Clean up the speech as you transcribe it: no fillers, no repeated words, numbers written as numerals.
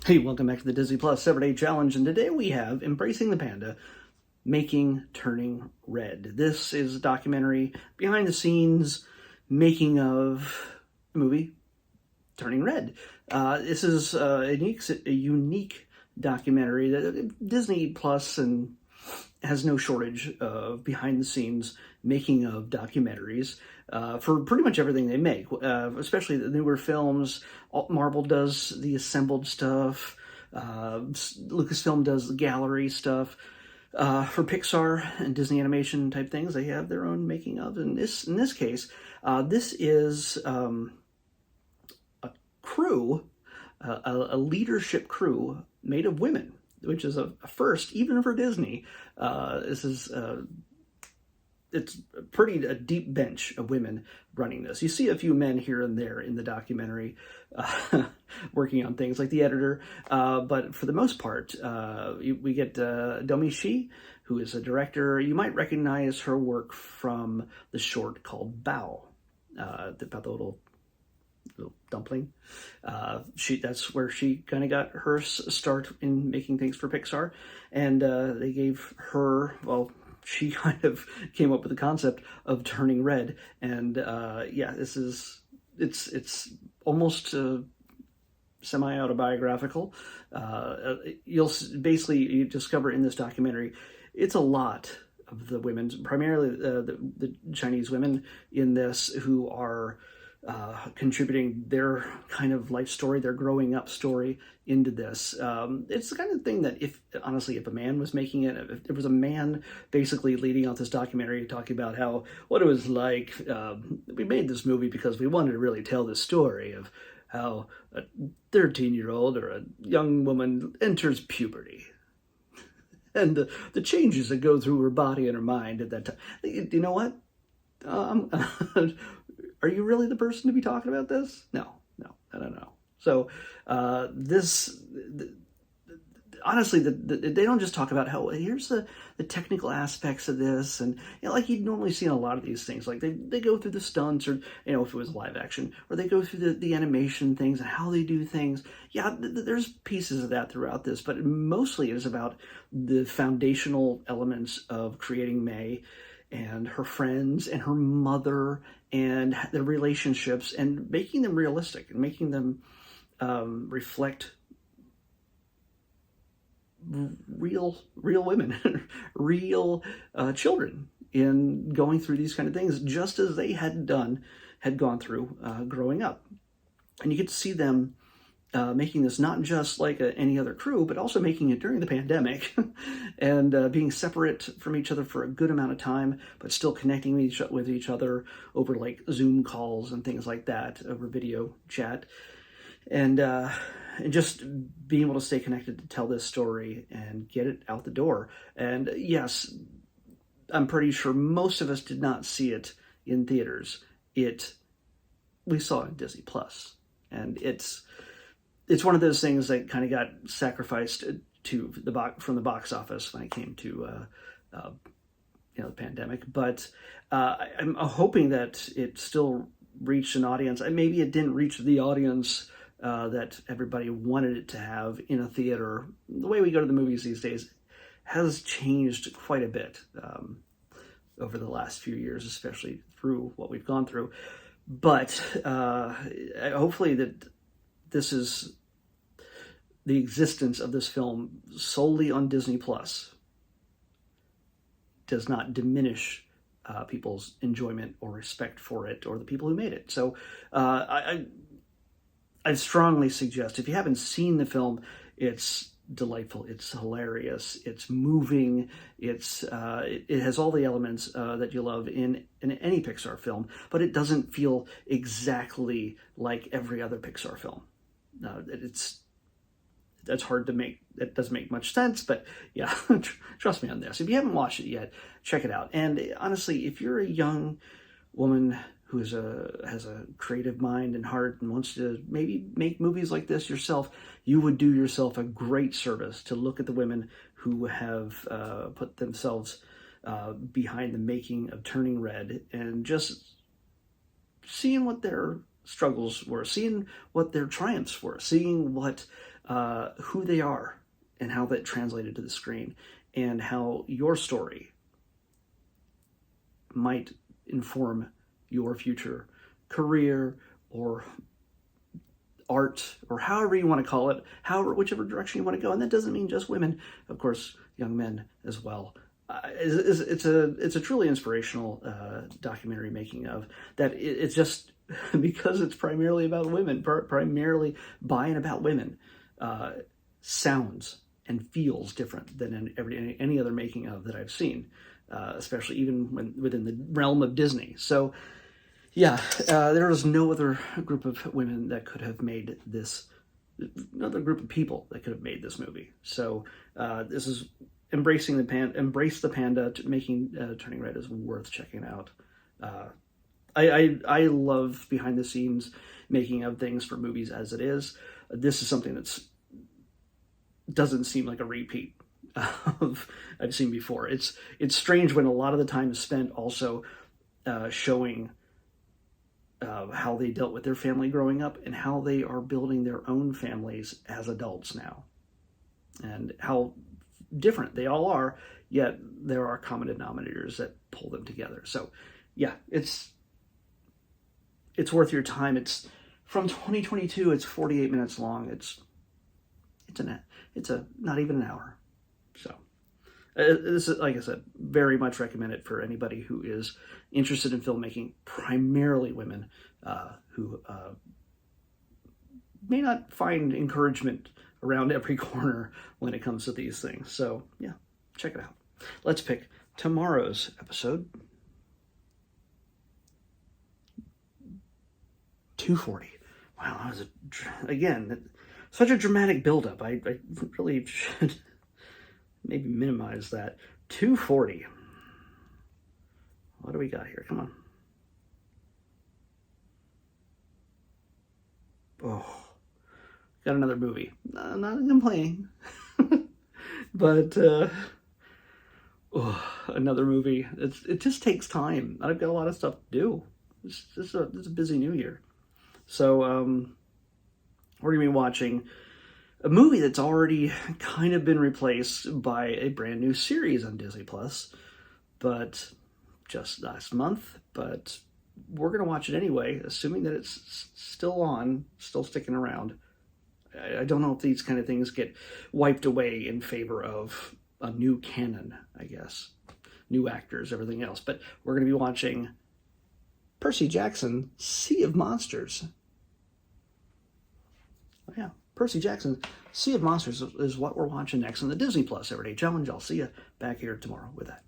Hey, welcome back to the Disney Plus 7-Day Challenge, and today we have Embracing the Panda, Making Turning Red. This is a documentary behind the scenes making of the movie Turning Red. This is a unique documentary that Disney Plus and has no shortage of behind the scenes making of documentaries for pretty much everything they make, especially the newer films. Marvel does the assembled stuff, Lucasfilm does the gallery stuff. For Pixar and Disney animation type things, they have their own making of. In this case, this is a crew, a leadership crew made of women, which is a first even for Disney. This is it's a deep bench of women running this. You see a few men here and there in the documentary working on things like the editor, but for the most part, we get Domi Shi, who is a director. You might recognize her work from the short called Bao, about the little dumpling. That's where she kind of got her start in making things for Pixar, and they gave her, well, she kind of came up with the concept of turning red, and yeah, it's almost semi-autobiographical. You discover in this documentary, it's a lot of the women, primarily the Chinese women in this, who are contributing their kind of life story, their growing up story into this. It's the kind of thing that if a man was making it, if there was a man basically leading out this documentary talking about what it was like, we made this movie because we wanted to really tell the story of how a 13-year-old or a young woman enters puberty and the changes that go through her body and her mind at that time. You know what? Are you really the person to be talking about this? No. So honestly, they don't just talk about how here's the technical aspects of this, and like you'd normally see in a lot of these things, like they go through the stunts, or if it was live action, or they go through the animation things and how they do things. Yeah, there's pieces of that throughout this, but mostly it is about the foundational elements of creating May and her friends and her mother and their relationships, and making them realistic and making them reflect real women, real children in going through these kind of things, just as they had gone through growing up. And you get to see them making this not just like any other crew, but also making it during the pandemic and being separate from each other for a good amount of time, but still connecting with each other over like Zoom calls and things like that, over video chat, and just being able to stay connected to tell this story and get it out the door. And yes, I'm pretty sure most of us did not see it in theaters. We saw it in Disney Plus, and it's one of those things that kind of got sacrificed from the box office when it came to the pandemic. But I'm hoping that it still reached an audience. Maybe it didn't reach the audience that everybody wanted it to have in a theater. The way we go to the movies these days has changed quite a bit over the last few years, especially through what we've gone through. But hopefully that this is the existence of this film solely on Disney Plus does not diminish people's enjoyment or respect for it, or the people who made it. So I strongly suggest, if you haven't seen the film, it's delightful, it's hilarious, it's moving, it has all the elements that you love in any Pixar film, but it doesn't feel exactly like every other Pixar film. That's hard to make. It doesn't make much sense, but yeah, trust me on this. If you haven't watched it yet, check it out. And honestly, if you're a young woman who has a creative mind and heart and wants to maybe make movies like this yourself, you would do yourself a great service to look at the women who have put themselves behind the making of Turning Red, and just seeing what their struggles were, seeing what their triumphs were, seeing what who they are and how that translated to the screen, and how your story might inform your future career or art, or however you want to call it, whichever direction you want to go. And that doesn't mean just women, of course, young men as well. It's a truly inspirational documentary making of that. It's just because it's primarily about women, primarily by and about women, sounds and feels different than in any other making of that I've seen, especially even within the realm of Disney. So yeah, there was no other group of women that could have made this, another group of people that could have made this movie. So this is Embrace the Panda, making Turning Red is worth checking out. I love behind the scenes making of things for movies as it is. This is something that's doesn't seem like a repeat of I've seen before. It's strange when a lot of the time is spent also showing how they dealt with their family growing up and how they are building their own families as adults now, and how different they all are, yet there are common denominators that pull them together. So yeah, it's worth your time. It's from 2022. It's 48 minutes long. It's not even an hour. So this is, like I said, very much recommended for anybody who is interested in filmmaking, primarily women who may not find encouragement around every corner when it comes to these things. So yeah, check it out. Let's pick tomorrow's episode. 240. Wow, that was again such a dramatic buildup. I really should maybe minimize that. 240. What do we got here? Come on. Oh, got another movie. Not complaining, but another movie. It just takes time. I've got a lot of stuff to do. It's a busy new year. So we're gonna be watching a movie that's already kind of been replaced by a brand new series on Disney Plus, but just last month. But we're gonna watch it anyway, assuming that it's still on, still sticking around. I don't know if these kind of things get wiped away in favor of a new canon, I guess. New actors, everything else. But we're going to be watching Percy Jackson, Sea of Monsters. Oh, yeah, Percy Jackson, Sea of Monsters is what we're watching next on the Disney Plus Everyday Challenge. I'll see you back here tomorrow with that.